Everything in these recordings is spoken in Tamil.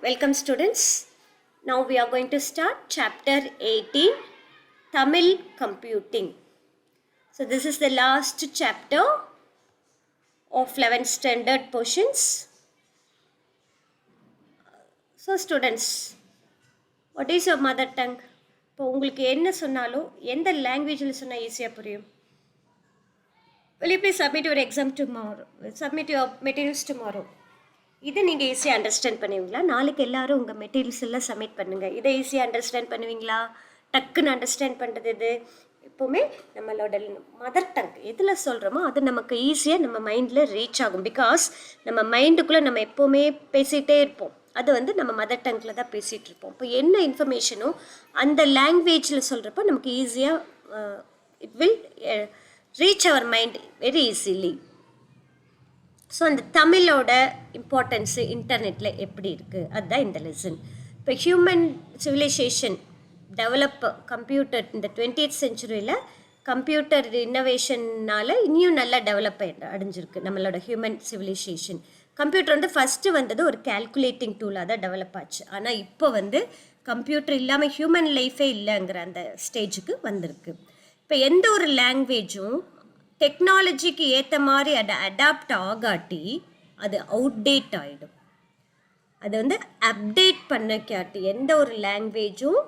Welcome students. Now we are going to start chapter 18 Tamil Computing. So this is the last chapter of 11th standard portions. So students, what is your mother tongue? இப்போ உங்களுக்கு என்ன சொன்னாலும் எந்த லாங்குவேஜில் சொன்னால் ஈஸியாக புரியும்? Will you please submit your exam tomorrow? Submit your materials tomorrow. இதை நீங்கள் ஈஸியாக அண்டர்ஸ்டாண்ட் பண்ணுவீங்களா? நாளைக்கு எல்லாரும் உங்கள் மெட்டீரியல்ஸ் எல்லாம் சப்மிட் பண்ணுங்கள். இதை ஈஸியாக அண்டர்ஸ்டாண்ட் பண்ணுவீங்களா? டக்குன்னு அண்டர்ஸ்டாண்ட் பண்ணுறது இது எப்போவுமே நம்மளோட மதர் டங் எதில் சொல்கிறோமோ அது நமக்கு ஈஸியாக நம்ம மைண்டில் ரீச் ஆகும். பிகாஸ் நம்ம மைண்டுக்குள்ளே நம்ம எப்போவுமே பேசிகிட்டே இருப்போம். அது நம்ம மதர் டங்கில் தான் பேசிகிட்டு இருப்போம். இப்போ என்ன இன்ஃபர்மேஷனோ அந்த லாங்குவேஜில் சொல்கிறப்போ நமக்கு ஈஸியாக it will reach our mind very easily. So அந்த தமிழோட இம்பார்ட்டன்ஸு இன்டர்நெட்டில் எப்படி இருக்குது அதுதான் இந்த லெசன். இப்போ ஹியூமன் சிவிலைசேஷன் டெவலப் கம்ப்யூட்டர் இந்த 20th செஞ்சுரியில் கம்ப்யூட்டர் இன்னோவேஷன்னால் இன்னும் நல்லா டெவலப் அடைஞ்சிருக்கு நம்மளோட ஹியூமன் சிவிலைசேஷன். கம்ப்யூட்டர் ஃபஸ்ட்டு வந்தது ஒரு கேல்குலேட்டிங் டூலாக தான் டெவலப் ஆச்சு. ஆனால் இப்போ கம்ப்யூட்டர் இல்லாமல் ஹியூமன் லைஃபே இல்லைங்கிற அந்த ஸ்டேஜுக்கு வந்திருக்கு. இப்போ எந்த ஒரு லாங்குவேஜும் டெக்னாலஜிக்கு ஏற்ற மாதிரி அடாப்ட் ஆகாட்டி அது அவுட்டேட் ஆகிடும். அது அப்டேட் பண்ணக்காட்டி எந்த ஒரு லாங்குவேஜும்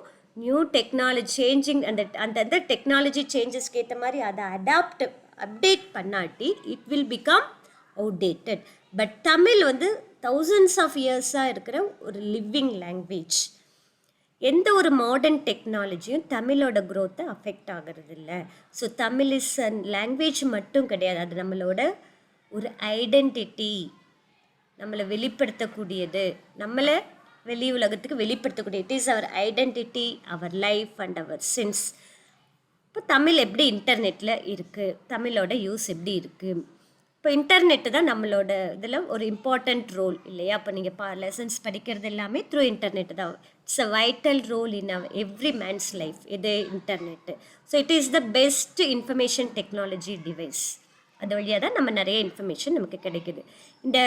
நியூ டெக்னாலஜி சேஞ்சிங் அந்த டெக்னாலஜி சேஞ்சஸ்க்கு ஏற்ற மாதிரி அதை அப்டேட் பண்ணாட்டி it will become outdated. But Tamil thousands of இயர்ஸாக இருக்கிற ஒரு லிவிங் லாங்குவேஜ். எந்த ஒரு மாடர்ன் டெக்னாலஜியும் தமிழோட க்ரோத்தை அஃபெக்ட் ஆகிறது இல்லை. ஸோ தமிழ் இஸ் லாங்குவேஜ் மட்டும் கிடையாது, அது நம்மளோட ஒரு ஐடென்டிட்டி, நம்மளை வெளிப்படுத்தக்கூடியது, நம்மளை வெளி உலகத்துக்கு வெளிப்படுத்தக்கூடியது. It is our identity, our life and our sense. இப்போ தமிழ் எப்படி இன்டர்நெட்டில் இருக்குது, தமிழோட யூஸ் எப்படி இருக்குது? இப்போ இன்டர்நெட்டு தான் நம்மளோட இதில் ஒரு இம்பார்ட்டண்ட் ரோல் இல்லையா? அப்போ நீங்கள் லெசன்ஸ் படிக்கிறது எல்லாமே த்ரூ இன்டர்நெட்டு தான். It's a vital role in every man's life இது internet. So it is the best information technology device. அது வழியாக தான் நம்ம நிறைய இன்ஃபர்மேஷன் நமக்கு கிடைக்குது. இந்த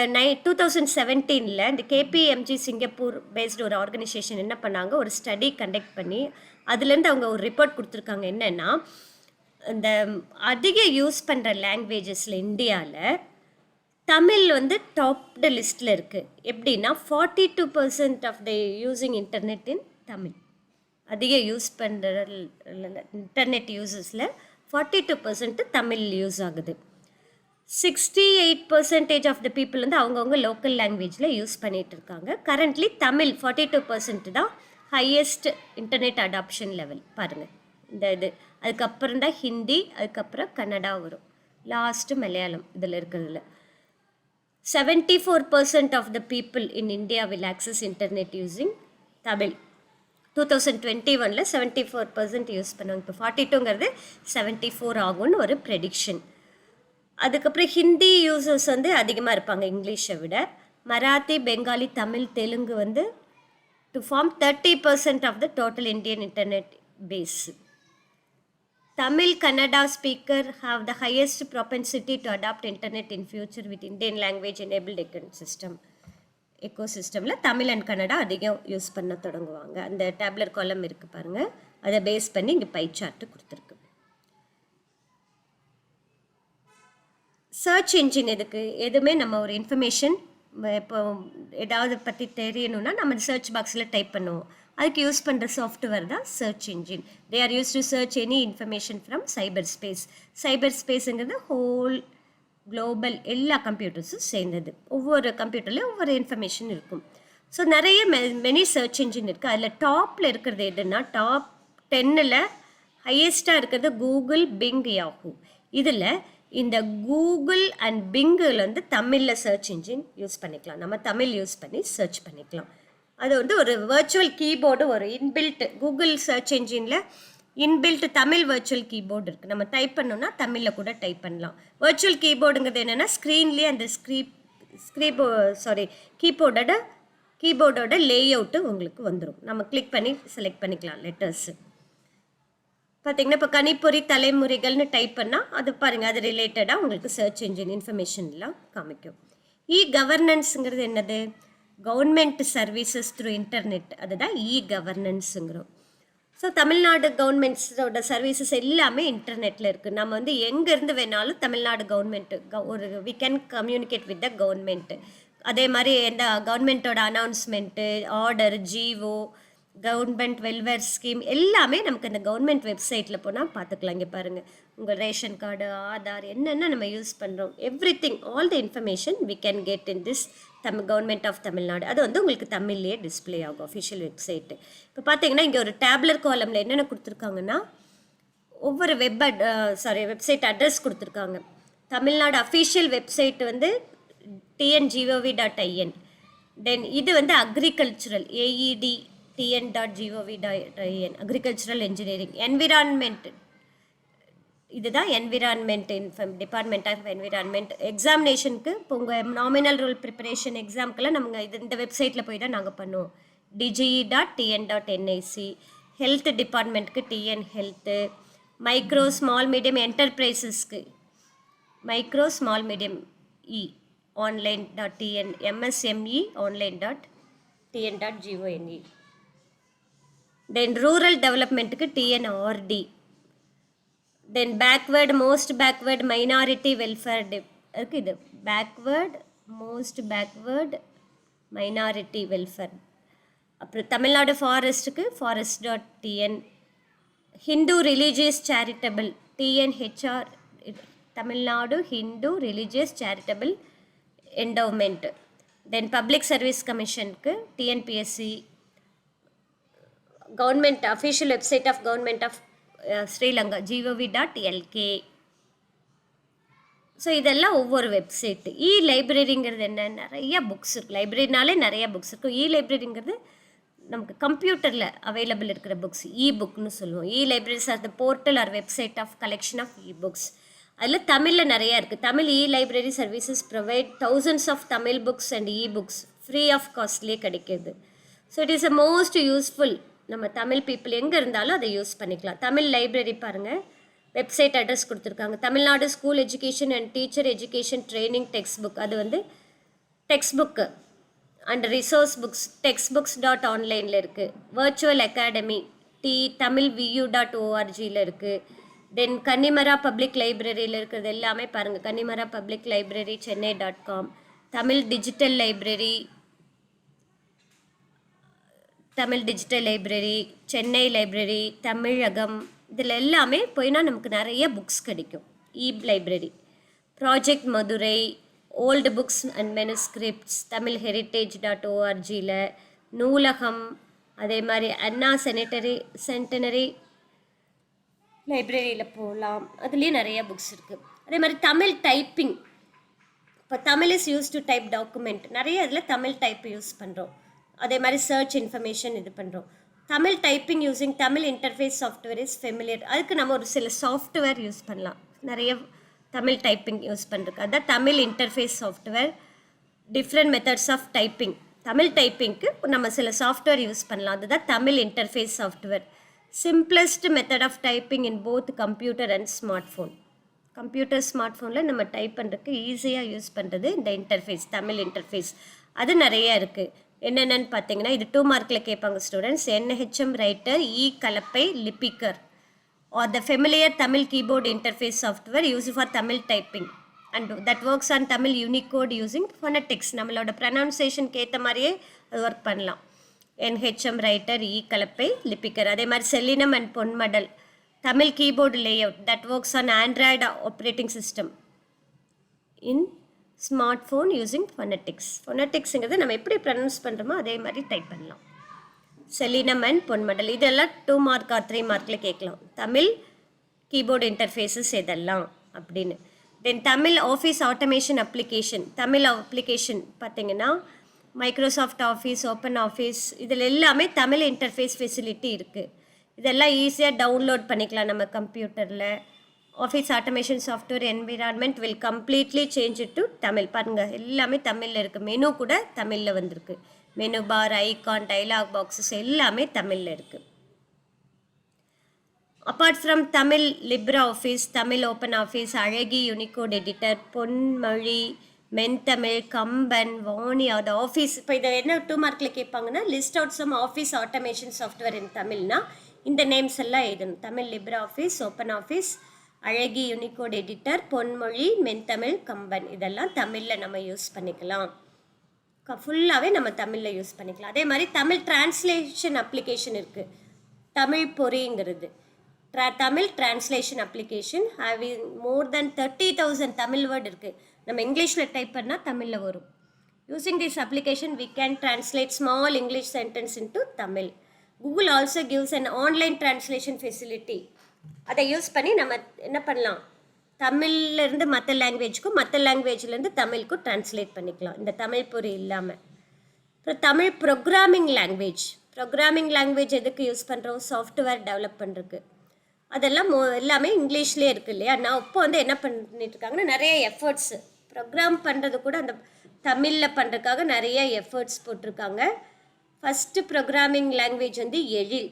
2017 இந்த KPMG சிங்கப்பூர் பேஸ்டு ஒரு ஆர்கனைசேஷன் என்ன பண்ணாங்க, ஒரு ஸ்டடி கண்டக்ட் பண்ணி அதுலேருந்து அவங்க ஒரு ரிப்போர்ட் கொடுத்துருக்காங்க. என்னென்னா இந்த அதிக யூஸ் பண்ணுற லாங்குவேஜஸில் இந்தியாவில் தமிழ் டாப்டு லிஸ்ட்டில் இருக்குது. எப்படின்னா 42% ஆஃப் த யூஸிங் இன்டர்நெட் இன் தமிழ். அதிக யூஸ் பண்ணுற இன்டர்நெட் யூசஸில் 42% தமிழ் யூஸ் ஆகுது. 68% ஆஃப் த பீப்புள் அவங்கவுங்க லோக்கல் லாங்குவேஜில் யூஸ் பண்ணிகிட்டு இருக்காங்க. கரண்ட்லி தமிழ் 42% தான் ஹையஸ்ட் இன்டர்நெட் அடாப்ஷன் லெவல். பாருங்கள் இந்த அதுக்கப்புறம் தான் ஹிந்தி, அதுக்கப்புறம் கன்னடா வரும், லாஸ்ட்டு மலையாளம் இதில் இருக்கிறதுல. 74% of the people in India will access internet using Tamil. 2021 74% use பண்ணுவாங்க. இப்போ 42ங்கிறது 74 ஆகும்னு ஒரு ப்ரெடிக்ஷன். அதுக்கப்புறம் ஹிந்தி யூசர்ஸ் அதிகமாக இருப்பாங்க இங்கிலீஷை விட. Marathi, Bengali, Tamil, Telugu to form 30% of the total Indian internet base. Tamil, Kannada speaker have the highest propensity to adopt internet in future with Indian language enabled ecosystemல தமிழ் அண்ட் கன்னடா அதிகம் யூஸ் பண்ண தொடங்குவாங்க. அந்த டேப்லர் காலம் இருக்குது பாருங்கள், அதை பேஸ் பண்ணி இங்கே பை சார்ட்டு கொடுத்துருக்கு. சர்ச் இன்ஜின் எதுக்கு? எதுவுமே நம்ம ஒரு இன்ஃபர்மேஷன் இப்போ ஏதாவது பற்றி தெரியணும்னா நம்ம சர்ச் பாக்ஸில் டைப் பண்ணுவோம். அதுக்கு யூஸ் பண்ணுற சாஃப்ட்வேர் தான் search engine. They are use to search any information from cyber space. Cyber ஸ்பேஸுங்கிறது ஹோல் குளோபல் எல்லா கம்ப்யூட்டர்ஸும் சேர்ந்தது. ஒவ்வொரு கம்ப்யூட்டர்லேயும் ஒவ்வொரு இன்ஃபர்மேஷன் இருக்கும். ஸோ நிறைய மெனி சர்ச் இன்ஜின் இருக்குது. அதில் டாப்பில் இருக்கிறது எதுன்னா டாப் 10ல் ஹையஸ்ட்டாக இருக்கிறது கூகுள், பிங், யாஹூ. இதில் இந்த கூகுள் அண்ட் பிங்கில் தமிழில் சர்ச் இன்ஜின் யூஸ் பண்ணிக்கலாம். நம்ம தமிழ் யூஸ் பண்ணி சர்ச் பண்ணிக்கலாம். அது ஒரு வர்ச்சுவல் கீபோர்டு, ஒரு இன்பில்ட் கூகுள் சர்ச் இன்ஜினில் இன்பில்ட் தமிழ் வர்ச்சுவல் கீபோர்டு இருக்குது. நம்ம டைப் பண்ணோன்னா தமிழில் கூட டைப் பண்ணலாம். வர்ச்சுவல் கீபோர்டுங்கிறது என்னென்னா ஸ்க்ரீன்லேயே அந்த கீபோர்டோட லே அவுட்டு உங்களுக்கு வந்துடும். நம்ம கிளிக் பண்ணி செலக்ட் பண்ணிக்கலாம் லெட்டர்ஸு. பார்த்திங்கன்னா இப்போ கணிப்பொறி தலைமுறைகள்னு டைப் பண்ணால் அது பாருங்கள், அது ரிலேட்டடாக உங்களுக்கு சர்ச் இன்ஜின் இன்ஃபர்மேஷன்லாம் காமிக்கும். கவர்னன்ஸுங்கிறது என்னது? கவர்மெண்ட் சர்வீசஸ் த்ரூ இன்டர்நெட், அதுதான் இ-கவர்னன்ஸுங்கிறோம். ஸோ தமிழ்நாடு கவர்மெண்ட்ஸோட சர்வீசஸ் எல்லாமே இன்டர்நெட்டில் இருக்குது. நம்ம வந்து எங்கேருந்து வேணாலும் தமிழ்நாடு கவர்மெண்ட்டு ஒரு we can communicate with the government. அதே மாதிரி எந்த கவர்மெண்ட்டோட announcement, order, GO, government welfare scheme எல்லாமே நமக்கு அந்த கவர்மெண்ட் வெப்சைட்டில் போனால் பார்த்துக்கலாம். இங்கே பாருங்கள், உங்கள் ரேஷன் கார்டு, ஆதார், என்னென்ன நம்ம யூஸ் பண்ணுறோம், everything, all the information we can get in this government of Tamil Nadu. அது வந்து உங்களுக்கு தமிழ்லேயே டிஸ்பிளே ஆகும் அஃபிஷியல் வெப்சைட்டு. இப்போ பார்த்தீங்கன்னா இங்கே ஒரு டேப்லர் காலமில் என்னென்ன கொடுத்துருக்காங்கன்னா ஒவ்வொரு வெப்சைட் அட்ரஸ் கொடுத்துருக்காங்க. தமிழ்நாடு அஃபிஷியல் வெப்சைட் வந்து tngov.in. தென் இது வந்து agricultural aedtn.gov.in, agricultural engineering. Environment, இதுதான் என்விரான்மெண்ட் டிபார்ட்மெண்ட் ஆஃப் என்விரான்மெண்ட். எக்ஸாமினேஷனுக்கு இப்போ உங்கள் நாமினல் ரோல் ப்ரிப்பரேஷன் எக்ஸாம்க்கெல்லாம் நம்ம இந்த வெப்சைட்டில் போய் தான் நாங்கள் பண்ணுவோம். dge.tn.nic. ஹெல்த் டிபார்ட்மெண்ட்டுக்கு TN health. Micro small medium என்டர்பிரைசஸ்க்கு micro small medium online.tn, MSME online.tn.gov.in. Then rural டெவலப்மெண்ட்டுக்கு TNRD. Then backward most backward minority welfare இருக்குது. இது மோஸ்ட் பேக்வேர்டு மைனாரிட்டி வெல்ஃபேர். அப்புறம் தமிழ்நாடு ஃபாரஸ்ட்டுக்கு forest.tn. Hindu religious charitable TNHR, Tamil Nadu Hindu religious charitable endowment. Then public service கமிஷனுக்கு TNPSC. Government official website of government of Sri Lanka gov.lk. So இதெல்லாம் ஒவ்வொரு வெப்சைட்டு. லைப்ரரிங்கிறது என்ன, நிறைய புக்ஸ் இருக்குது. லைப்ரரினாலே நிறைய புக்ஸ் இருக்கும். லைப்ரரிங்கிறது நமக்கு கம்ப்யூட்டரில் அவைலபிள் இருக்கிற புக்ஸ், புக்னு சொல்லுவோம். Libraries are the portal or website of collection of books. அதில் தமிழில் நிறையா இருக்குது. Tamil library services provide thousands of Tamil books and books free of காஸ்ட்லேயே கிடைக்கிது. So it is a most useful. நம்ம தமிழ் பீப்புள் எங்கே இருந்தாலும் அதை யூஸ் பண்ணிக்கலாம். தமிழ் லைப்ரரி பாருங்கள், வெப்சைட் அட்ரஸ் கொடுத்துருக்காங்க. Tamil Nadu school education and teacher education training text book, அது வந்து text book and resource books textbooks.online இருக்குது. வர்ச்சுவல் அகாடமி tamilvu.org இருக்குது. தென் கன்னிமரா பப்ளிக் லைப்ரரியில் இருக்கிறது எல்லாமே பாருங்கள். Connemara public library chennai.com. Tamil digital library Chennai library, Tamilagam, இதில் எல்லாமே போய்னா நமக்கு நிறைய புக்ஸ் கிடைக்கும். Library. Project Madurai, old books and manuscripts Tamil heritage.org. Noolaham, அதே மாதிரி அண்ணா சென்டனரி லைப்ரரியில் போகலாம். அதுலேயும் நிறைய புக்ஸ் இருக்குது. அதே மாதிரி தமிழ் டைப்பிங். இப்போ Tamil is use to type document, நிறைய இதில் தமிழ் டைப் யூஸ் பண்ணுறோம். அதே மாதிரி சர்ச் இன்ஃபர்மேஷன் இது பண்ணுறோம். Tamil typing using Tamil interface software is familiar. அதுக்கு நம்ம ஒரு சில சாஃப்ட்வேர் யூஸ் பண்ணலாம். நிறைய தமிழ் டைப்பிங் யூஸ் பண்ணுறதுக்கு அதுதான் Tamil interface software. Different methods of typing. Tamil டைப்பிங்க்கு நம்ம சில சாஃப்ட்வேர் யூஸ் பண்ணலாம். அதுதான் Tamil interface software. Simplest method of typing in both computer and smart phone. Computer smart ஃபோனில் நம்ம டைப் பண்ணுறதுக்கு ஈஸியாக யூஸ் பண்ணுறது இந்த இன்டர்ஃபேஸ், தமிழ் இன்டர்ஃபேஸ். அது நிறைய இருக்குது. என்னென்னு பார்த்தீங்கன்னா இது 2 மார்க்கில் கேட்பாங்க students. NHM writer, Kalappai, Lipikaar are the familiar Tamil keyboard interface software use for Tamil typing and that works on Tamil Unicode using phonetics. நம்மளோட ப்ரனவுன்சேஷனுக்கு ஏற்ற மாதிரியே அது ஒர்க் பண்ணலாம். NHM writer, Kalappai, Lipikaar. அதே மாதிரி Sellinam and Ponmadal Tamil keyboard layout that works on Android operating system in smart phone using phonetics. ஃபொனட்டிக்ஸுங்கிறது நம்ம எப்படி ப்ரனவுன்ஸ் பண்ணுறோமோ அதே மாதிரி டைப் பண்ணலாம். செலினம் அண்ட் பொன்மடல் இதெல்லாம் 2 மார்க் ஆர் 3 மார்க்கில் கேட்கலாம். தமிழ் கீபோர்டு இன்டர்ஃபேஸஸ் இதெல்லாம் அப்படின்னு. Then Tamil office automation application. Tamil application பார்த்திங்கன்னா மைக்ரோசாஃப்ட் ஆஃபீஸ், ஓப்பன் ஆஃபீஸ், இதில் எல்லாமே தமிழ் இன்டர்ஃபேஸ் ஃபெசிலிட்டி இருக்குது. இதெல்லாம் ஈஸியாக டவுன்லோட் பண்ணிக்கலாம் நம்ம கம்ப்யூட்டரில். Office automation software environment will completely change to Tamil. பாருங்கள் எல்லாமே தமிழில் இருக்குது. மெனு கூட தமிழில் வந்திருக்கு. Menu bar, icon, dialog boxes எல்லாமே தமிழில் இருக்குது. Apart from Tamil, Libre Office, Tamil Open Office, அழகி யூனிகோட் எடிட்டர், பொன்மொழி, மென்தமிழ், கம்பன், வாணி, அது ஆஃபீஸ். இப்போ இதை என்ன 2 மார்க்கில் கேட்பாங்கன்னா, list out some office automation software in தமிழ்னா இந்த நேம்ஸ் எல்லாம் எழுதணும். Tamil Libre Office, Open Office, அழகி யூனிகோட் எடிட்டர், பொன்மொழி, மென்தமிழ், கம்பன், இதெல்லாம் தமிழில் நம்ம யூஸ் பண்ணிக்கலாம். ஃபுல்லாகவே நம்ம தமிழில் யூஸ் பண்ணிக்கலாம். அதே மாதிரி தமிழ் டிரான்ஸ்லேஷன் அப்ளிகேஷன் இருக்குது. தமிழ் பொறிங்கிறது Tamil translation application having more than 30,000 Tamil word இருக்குது. நம்ம இங்கிலீஷில் டைப் பண்ணால் தமிழில் வரும். Using this application we can translate small English sentence into Tamil. Google also gives an online translation facility. அதை யூஸ் பண்ணி நம்ம என்ன பண்ணலாம், தமிழ்லேருந்து மற்ற லாங்குவேஜ்க்கும் மற்ற லாங்குவேஜ்லேருந்து தமிழுக்கும் டிரான்ஸ்லேட் பண்ணிக்கலாம், இந்த தமிழ் பொறி இல்லாமல். அப்புறம் தமிழ் ப்ரோக்ராமிங் லாங்குவேஜ் எதுக்கு யூஸ் பண்ணுறோம், சாஃப்ட்வேர் டெவலப் பண்ணுறதுக்கு. அதெல்லாம் எல்லாமே இங்கிலீஷ்லேயே இருக்குது இல்லையா. நான் இப்போ வந்து என்ன பண்ணிட்டு இருக்காங்கன்னா, நிறைய எஃபர்ட்ஸு ப்ரோக்ராம் பண்ணுறது கூட அந்த தமிழில் பண்ணுறதுக்காக நிறைய எஃபர்ட்ஸ் போட்டிருக்காங்க. ஃபஸ்ட்டு ப்ரோக்ராமிங் லாங்குவேஜ் வந்து Ezhil.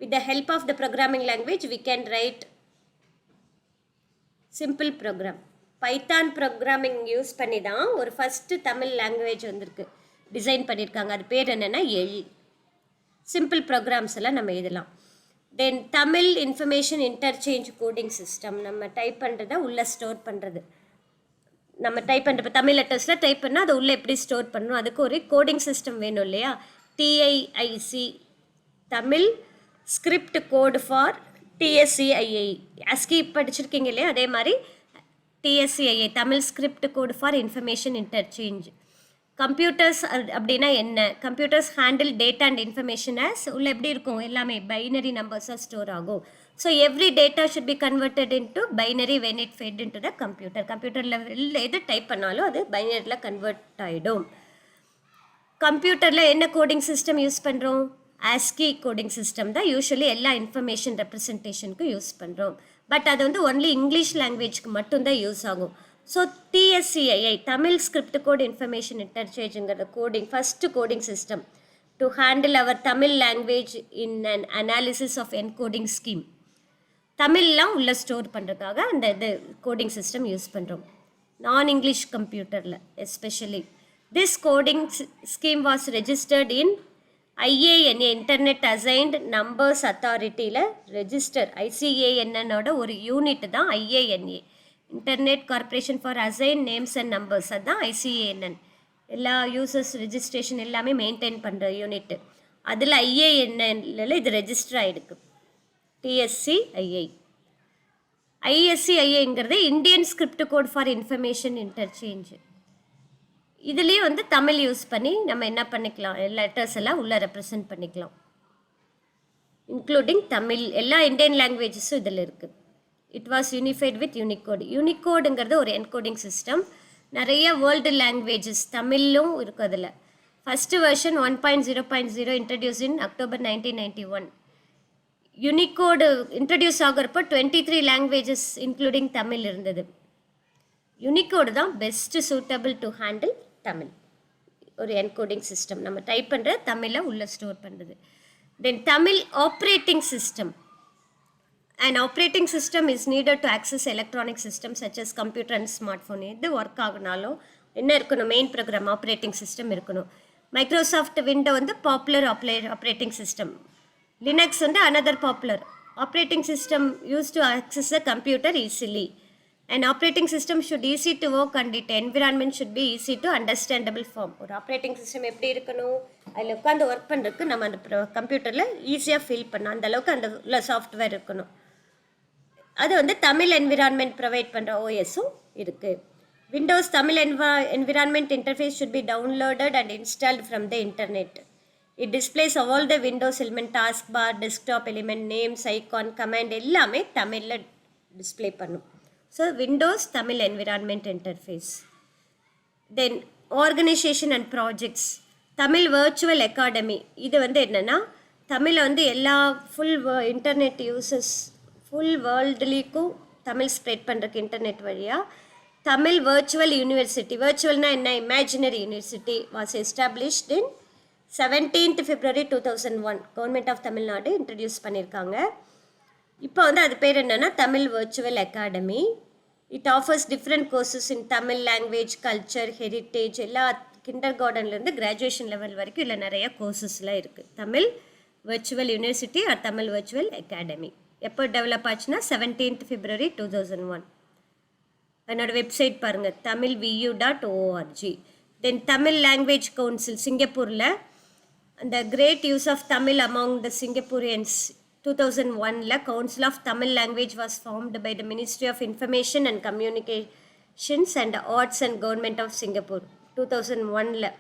With the help of the programming language we can write simple program. Python programming use பண்ணி தான் ஒரு ஃபஸ்ட்டு தமிழ் லாங்குவேஜ் வந்திருக்கு, டிசைன் பண்ணியிருக்காங்க. அது பேர் என்னென்னா எழில். சிம்பிள் ப்ரோக்ராம்ஸ் எல்லாம் நம்ம எழுதலாம். Then Tamil information interchange coding system. நம்ம டைப் பண்ணுறத உள்ளே ஸ்டோர் பண்ணுறது. நம்ம டைப் பண்ணுற இப்போ தமிழ் லெட்டர்ஸில் டைப் பண்ணால் அதை உள்ளே எப்படி ஸ்டோர் பண்ணணும், அதுக்கு ஒரு கோடிங் சிஸ்டம் வேணும் இல்லையா. TIIC Tamil script code for TSCII. ASCII படிச்சிருக்கீங்க இல்லையா, அதே மாதிரி TSCII Tamil script code for information interchange. Computers அப்படின்னா என்ன, computers handle data and information as உள்ள எப்படி இருக்கும், எல்லாமே பைனரி நம்பர்ஸாக ஸ்டோர் ஆகும். So every data should be converted into binary when it fed into the computer லெவலில் எது டைப் பண்ணாலும் அது பைனரியில் கன்வெர்ட் ஆகிடும். கம்ப்யூட்டரில் என்ன கோடிங் சிஸ்டம் யூஸ் பண்ணுறோம், ASCII கோடிங் சிஸ்டம் தான் யூஸ்வலி எல்லா இன்ஃபர்மேஷன் ரெப்ரசன்டேஷனுக்கும் யூஸ் பண்ணுறோம். பட் அது வந்து ஒன்லி இங்கிலீஷ் லாங்குவேஜ்க்கு மட்டும்தான் யூஸ் ஆகும். So TSCII Tamil script code information இன்டர்சேஞ்சுங்கிற coding first coding system to handle our Tamil language in an analysis of encoding scheme. தமிழ்லாம் உள்ளே ஸ்டோர் பண்ணுறதுக்காக அந்த இது கோடிங் சிஸ்டம் யூஸ் பண்ணுறோம், நான் இங்கிலீஷ் கம்ப்யூட்டரில் especially. This coding scheme was registered in IANA internet assigned numbers அத்தாரிட்டியில் ரெஜிஸ்டர். ICANNோட ஒரு யூனிட் தான் IANA, internet corporation for assign names and numbers. அதுதான் ICANN. எல்லா யூசர்ஸ் ரெஜிஸ்ட்ரேஷன் எல்லாமே மெயின்டைன் பண்ணுற யூனிட்டு. அதில் IANNல இது ரெஜிஸ்டர் ஆகிருக்கு. TSCII. ISCIங்கிறது Indian script code for information interchange. இதுலேயே வந்து தமிழ் யூஸ் பண்ணி நம்ம என்ன பண்ணிக்கலாம், லெட்டர்ஸ் எல்லாம் உள்ளே ரெப்ரசன்ட் பண்ணிக்கலாம், இன்க்ளூடிங் தமிழ். எல்லா இந்தியன் லாங்குவேஜஸும் இதில் இருக்குது. It was unified with Unicode. யூனிகோடுங்கிறது ஒரு என்கோடிங் சிஸ்டம். நிறைய வேர்ல்டு லாங்குவேஜஸ் தமிழும் இருக்குது அதில். First version 1.0.0 introduce in October 1991. Unicode introduce ஆகிறப்போ 23 லாங்குவேஜஸ் இன்க்ளூடிங் தமிழ் இருந்தது. யூனிகோடு தான் best suitable to handle Tamil, ஒரு என்கோடிங் சிஸ்டம். நம்ம டைப் பண்ணுற தமிழை உள்ளே ஸ்டோர் பண்ணுறது. Then Tamil operating system. An operating system is needed to access electronic systems such as computer and smartphone. எது ஒர்க் ஆகுனாலும் என்ன இருக்கணும், மெயின் ப்ரோக்ராம் ஆப்ரேட்டிங் சிஸ்டம் இருக்கணும். மைக்ரோசாஃப்ட் விண்டோ வந்து பாப்புலர் ஆப்ரேட்டிங் சிஸ்டம். லினக்ஸ் வந்து another popular operating system use to access a computer easily. An operating system should easy to work and its environment should be easy to understandable form. ஒரு ஆப்ரேட்டிங் சிஸ்டம் எப்படி இருக்கணும், அதில் உட்காந்து ஒர்க் பண்ணுறதுக்கு நம்ம அந்த கம்ப்யூட்டரில் ஈஸியாக ஃபீல் பண்ணணும், அந்தளவுக்கு அந்த உள்ள சாஃப்ட்வேர் இருக்கணும். அது வந்து தமிழ் என்விரான்மெண்ட் ப்ரொவைட் பண்ணுற ஓஎஸும் இருக்குது. Windows Tamil environment interface should be downloaded and installed from the internet. It displays all the Windows element, task bar, desktop element, names, icon, command எல்லாமே தமிழில் டிஸ்பிளே பண்ணும். So Windows Tamil environment interface. Then organisation and projects. Tamil virtual academy. இது வந்து என்னென்னா தமிழை வந்து எல்லா இன்டர்நெட் யூசர்ஸ் ஃபுல் வேர்ல்டுலேயும் தமிழ் ஸ்ப்ரெட் பண்ணுறதுக்கு இன்டர்நெட் வழியாக தமிழ் வர்ச்சுவல் யூனிவர்சிட்டி. வர்ச்சுவல்னால் என்ன, imaginary university was established in 17th February 2001. Government of Tamil Nadu introduce பண்ணியிருக்காங்க. இப்போ வந்து அது பேர் என்னென்னா Tamil virtual academy. It offers different courses in Tamil language, culture, heritage, எல்லா கிண்டர் கார்டன்லேருந்து கிராஜுவேஷன் லெவல் வரைக்கும் இல்லை நிறைய கோர்சஸ்லாம் இருக்குது. Tamil virtual university R Tamil virtual academy. எப்போ டெவலப் ஆச்சுன்னா 17th February 2001. என்னோட வெப்சைட் பாருங்கள், tamilvu.org. தென் தமிழ் லாங்குவேஜ் கவுன்சில் சிங்கப்பூரில் அந்த great use of Tamil among the Singaporeans 2001 Council of Tamil Language was formed by the Ministry of Information and Communications and Arts and Government of Singapore. 2001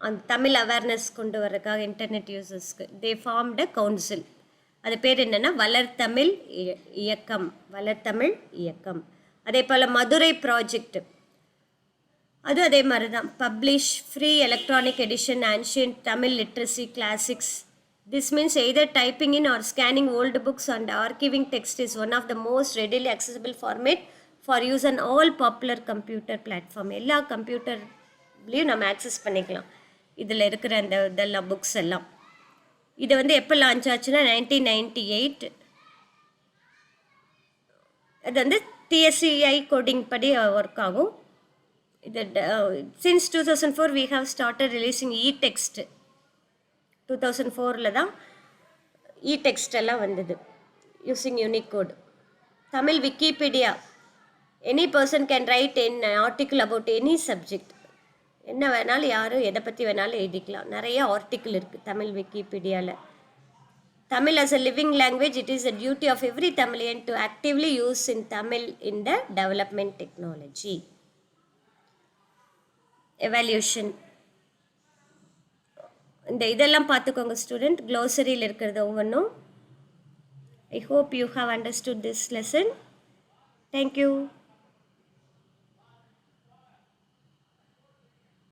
அந்த தமிழ் அவேர்னஸ் கொண்டு வரதுக்காக இன்டர்நெட் யூசர்ஸ்க்கு தே ஃபார்ம்டு கவுன்சில். அது பேர் என்னென்னா வளர்தமிழ் இயக்கம். வளர்தமிழ் இயக்கம். அதே போல் மதுரை ப்ராஜெக்ட், அது அதே மாதிரி தான். Publish free electronic edition ancient Tamil literacy classics. This means either typing in or scanning old books and archiving text is one of the most readily accessible format for use on all popular computer platform. எல்லா கம்ப்யூட்டர்லேயும் நம்ம ஆக்சஸ் பண்ணிக்கலாம் இதில் இருக்கிற அந்த இதெல்லாம் புக்ஸ் எல்லாம். இது வந்து எப்போ லான்ச் ஆச்சுன்னா 1998. அது வந்து TSCI கோடிங் படி ஒர்க் ஆகும். இது since 2004 we have started releasing e-text. 2004 தான் e-text எல்லாம் வந்தது using Unicode. Tamil Wikipedia, any person can write N article about any subject. என்ன வேணாலும் யாரும் எதை பற்றி வேணாலும் எழுதிக்கலாம். நிறைய ஆர்டிக்கிள் இருக்குது Tamil விக்கிபீடியாவில். Tamil as a living language, it is a duty of every Tamilian to actively use in Tamil in the development technology. Evaluation. இந்த இதெல்லாம் பார்த்துக்கோங்க ஸ்டூடெண்ட், க்ளோசரியில் இருக்கிறது ஒவ்வொன்றும். I hope you have understood this lesson. Thank you.